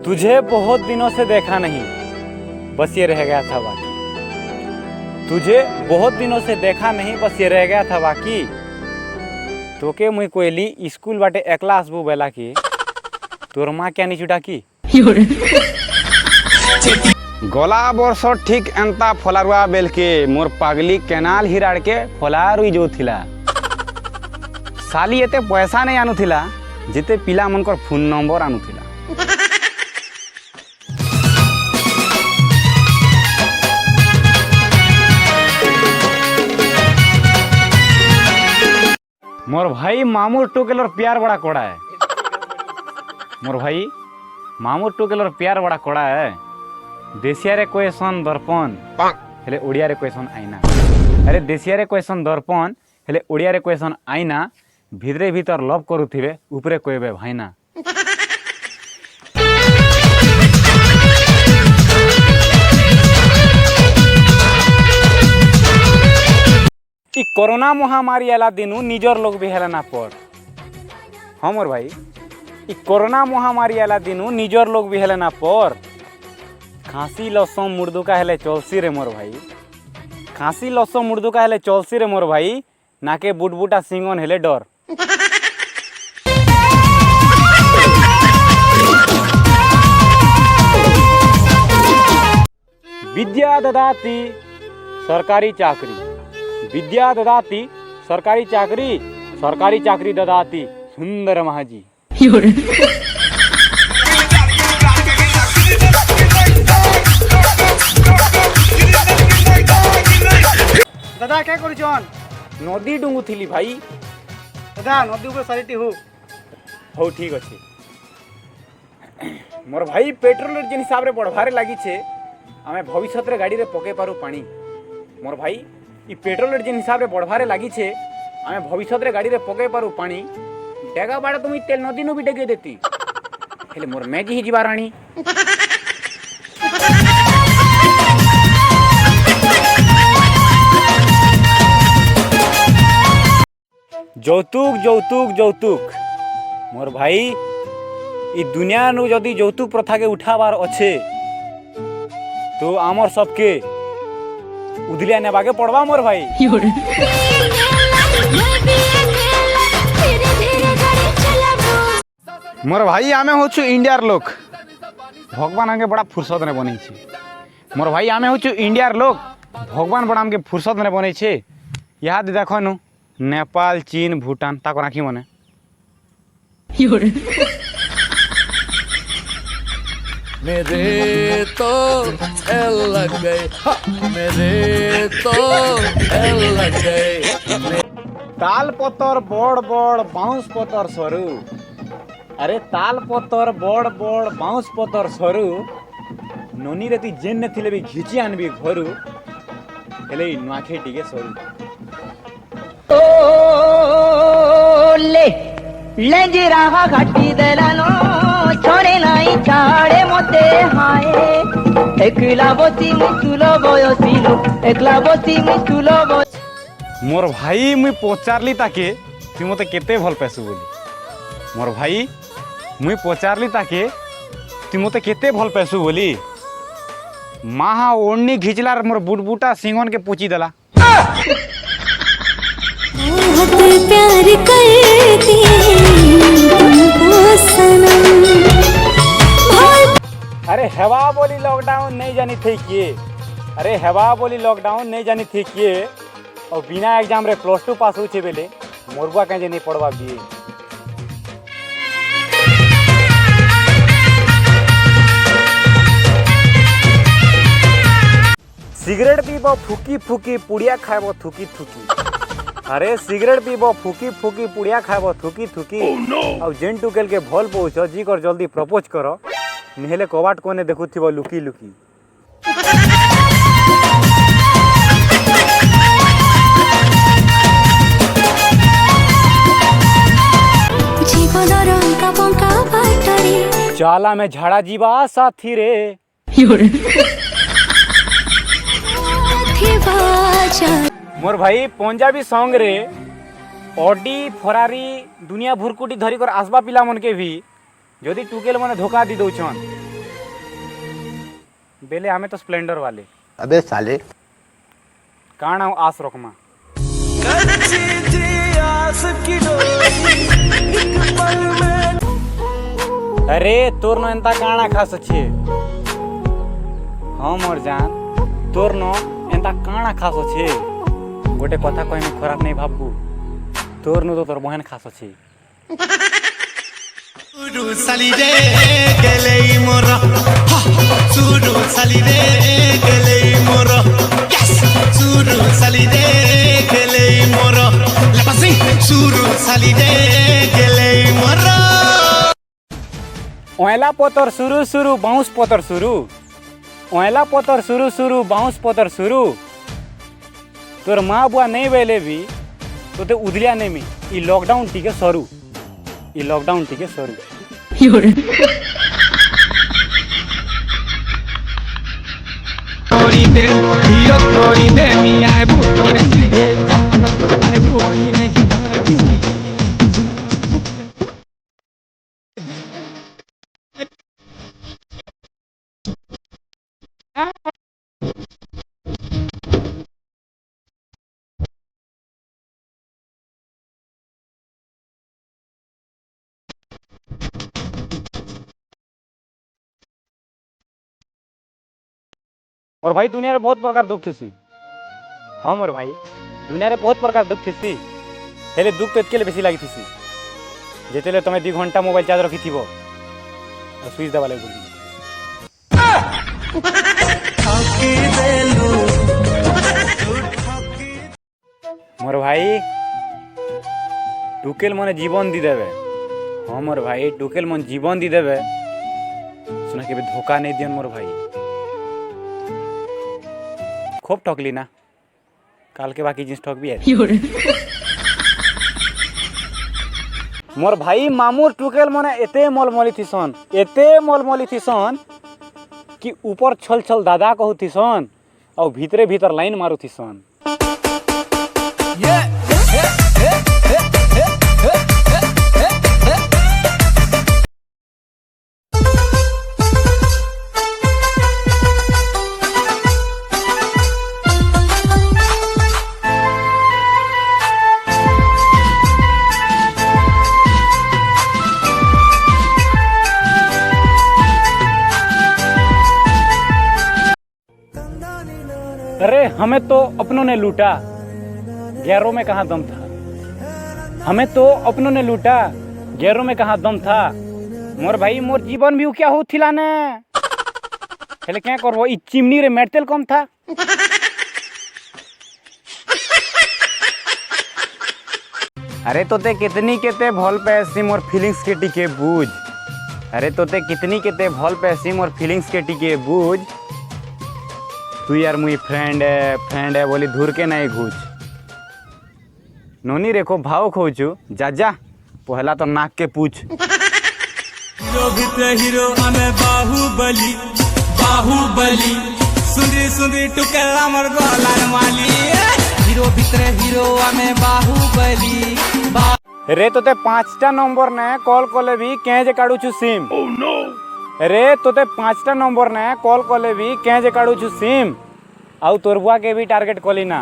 तुझे बहुत दिनों से देखा नहीं, बस ये रह गया था बाकी। तुझे बहुत दिनों से देखा नहीं, बस ये रह गया था बाकी। तोके मुई कोयली स्कूल बाटे एकला आसबू बेला की तोर माँ क्या नहीं छुटा की गला बर्ष ठीक एंता फलारुआ बेलके मोर पागली केनाल हिराड़ के फलारुई जो थिला। साली एते पैसा नहीं आनुथिला जिते पिला मनकर फोन नंबर आनुथिला। मोर भाई मामूर टोकेलर प्यार बड़ा कोड़ा है। मोर भाई मामूर टोकेलर प्यार बड़ा कोड़ा है। देसिया रे क्वेश्चन दर्पण हेले ओडिया रे क्वेश्चन आईना। अरे देसिया रे क्वेश्चन दर्पण हेले ओडिया रे क्वेश्चन आईना। भितरे भीतर लव करुथिबे ऊपरे कहबे भाईना। इ कोरोना महामारी आला दिनु निजर लोग भी हेला ना पड़। हाँ मोर भाई इ कोरोना महामारी आला दिनु निजर लोग भी हेला ना पड़। खांसी लसम मुर्दुका हेले चलसी रे मोर भाई। खांसी लसम मुर्दुका हेले चलसी रे मोर भाई। नाके बुटबुटा सिंगन हेले डर। विद्या ददाती सरकारी चाकरी, विद्या ददाती सरकारी चाकरी, सरकारी चाकरी ददाती सुंदर महाजी। दादा क्या करुछन? नदी डुंगु थिली भाई। दादा नदी ऊपर सारिटी हो ठीक अच्छे। मोर भाई पेट्रोल जिन हिसाब रे बढ़वारे लगी छे आमे भविष्य रे गाड़ी रे पके पारू पानी। मोर भाई इ पेट्रोल जिन हिसाब रे बढ़वारे लगी छे आमे भविष्य रे गाड़ी रे पके पारू पानी। डेगा बाड़ा तुम तेल नदी नु भी डेगे देती हेले मोर मैगी ही जीवा रानी। যৌতুক যৌতুক যৌতুক মোর ভাই ই দুনিয়া নু যদি যৌতুক প্রথাকে উঠাবার অছে তো আমার সবকে উদলিয়া নেবাকে পড়বা মোর ভাই। मोर भाई आमे होछु इंडियार लोक भगवान हमके बड़ा फुर्सत ने बनै छे। मोर भाई आमे होछु इंडियार लोक भगवान बड़ा हमके फुर्सत ने बनै छे। याद देखो नु नेपाल चीन भूटान ताको राखी मने। मेरे तो एल लग गए, मेरे तो एल लग गए। ताल पतर बड़ बड़ बाउंस पतर सरू। अरे ताल पतर बड़ बड़ बाउंस पतर सरू ननी रे ती जेन ने थिले भी घिची आनबी घरू हेले नुआखे टिके सरू। लेंजिरा घाटी देलानो छोड़े नाई छाड़े मोते हाय। एकला बसी मुसुलो बयसिलो एकला बसी मुसुलो बय। मोर भाई मुई पचारली ताके तु मते केते भल पैसु बोली। मोर भाई मुई पचारली ताके तु मते केते भल पैसु बोली। माहा ओढ़नी घिचलार मोर बुटबुटा सिंगन के पूछी देला। प्यार करती तुमको सनम। अरे हेवा बोली लॉकडाउन नहीं जानी थी किए। अरे हेवा बोली लॉकडाउन नहीं जानी थी किए और बिना एग्जाम रे +2 पास हो छे बेले मोरबा कहीं नहीं पढ़वा दिए। सिगरेट पीब फुकी फुकी पुड़िया खाइब थुकी थुकी। अरे सिगरेट पीब फुकी फुकी पुड़िया खाइब थुकी थुकी। और जेन टुकेल के भल पहुँच जी कर जल्दी प्रपोज कर निहेले कबाट कोने देखुथिब लुकी लुकी। चाला में झाड़ा जीवा साथी रे। मोर भाई पंजाबी सॉन्ग रे ऑडी फरारी दुनिया भुरकुटी धरिकर आसबा पिला मन के भी जदि टुकेल मैंने धोखा दी दौन बेले हमें तो स्प्लेंडर वाले अबे साले काना आस रखमा अरे तोर नो एंता काना खास अच्छे हाँ मोर जान तोर नो एंता काना खास अच्छे गोटे कथा कह में खराब नहीं भाबू तोर नो तो तोर बहन खास अच्छे साली रे गेले मोर सुरु साली रे गेले मोर सुरु साली रे गेले मोर लपसी सुरु साली रे गेले मोर ओएला पतर सुरु सुरु बाउंस पतर सुरु ओएला पतर सुरु सुरु बाउंस पतर सुरु तोर माँ बुआ नहीं बेले भी तो ते उदलिया नहीं मी ई लॉकडाउन टिके सरू ई लॉकडाउन टिके सरू और भाई दुनिया रे बहुत प्रकार दुख थी हाँ मोर भाई दुनिया रे बहुत प्रकार दुख थी हेले दुख तो एतके बेसी लगी थी जेतेले तमे 2 घंटा मोबाइल चार्ज रखी थीबो और स्विच दबा ले बोली मोर भाई टुकेल मने जीवन दी देवे हाँ मोर भाई टुकेल मन जीवन दी देवे सुना के धोखा नहीं दियन मोर भाई खूब ठकली ना काल के बाकी जिस ठक भी है मोर भाई मामूर टुकेल मने एते मलमली थीसन कि ऊपर छल छल दादा कहू थीसन और भीतरे भीतर लाइन मारू थीसन अरे हमें तो अपनों ने लूटा गैरों में कहाँ दम था हमें तो अपनों ने लूटा गैरों में कहाँ दम था मोर भाई मोर जीवन भी क्या हो थिला ने हेले क्या करबो ई चिमनी रे मेटल कम था अरे तोते कितनी केते भल पैसी मोर फीलिंग्स के टिके बूझ अरे तोते कितनी केते भल पैसी मोर फीलिंग्स के टिके बूझ तू यार मुई फ्रेंड है बोली धूर के नहीं घूच नोनी रेखो भाव खोचू जा जा पहला तो नाक के पूछ हीरो भित्र हीरो हमें बाहुबली सुंदरी सुंदरी टुकेल हमर गोलार माली हीरो भित्र हीरो हमें बाहुबली रे तोते 5टा नंबर ने कॉल कले भी केजे काढू छु सिम रे तोते 5टा नंबर ने कॉल कले भी केजे काढू छु सिम आउ तोरबुआ के भी टारगेट कली ना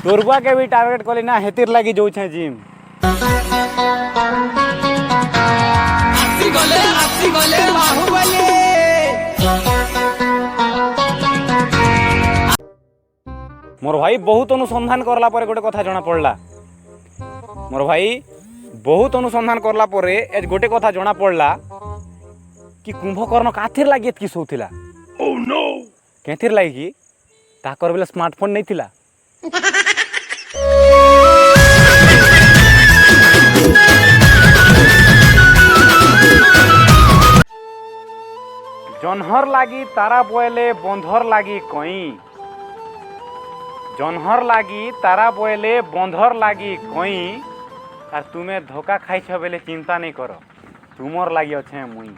तोरबुआ के भी टारगेट कली ना हेतिर लागी जो छे जिम आसी गले बाहुबली मोर भाई बहुत अनुसंधान करला परे गोटे कथा जना पड़ला मोर भाई बहुत अनुसंधान करला परे एज गोटे कथा जना पड़ला कि कुंभकर्ण काथिर लागी एतकी सोथिला ओह नो केथिर लागी ताकर बेला स्मार्टफोन नहीं थिला जनहर लागी तारा बोले बंधर लागी कई जनहर लागी तारा बोले बंधर लागी कई और तुम्हें धोखा खाई छ बेले चिंता नहीं करो तुमर लागी अच्छे मुई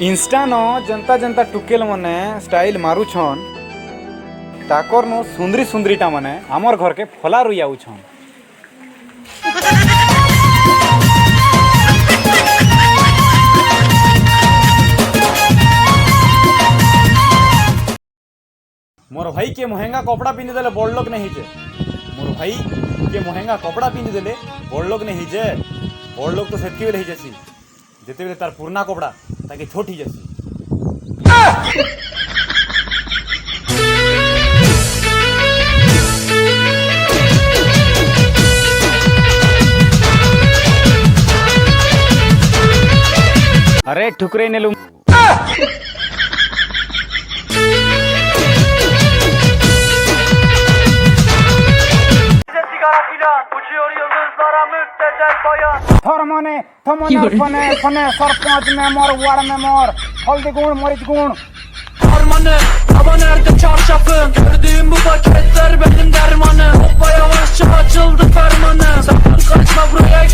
इंस्टा न जनता जनता टुकेल मने स्टाइल मारू छन ତାକର ନୁ ସୁନ୍ଦରୀ ସୁନ୍ଦରୀଟା ମାନେ ଆମର୍ ଘରକେ ଫଲା ରୁଇ ଆଉଛନ୍। मोर भाई के महंगा कपड़ा पिंधि देले बड़ लोग नहीं जे। मोर भाई के महंगा कपड़ा पिंधि देले बड़ लोग नहीं जे। बड़ लोग तो सेतकी बेले ही जसी जेते बेले तार पुराना कपड़ा ताके छोट ही जसी। अरे ठुकरे नेलू थरमने थमने फने फने सरपंच में मोर वार्ड में मोर हल्दी गुण मरीच गुण और मने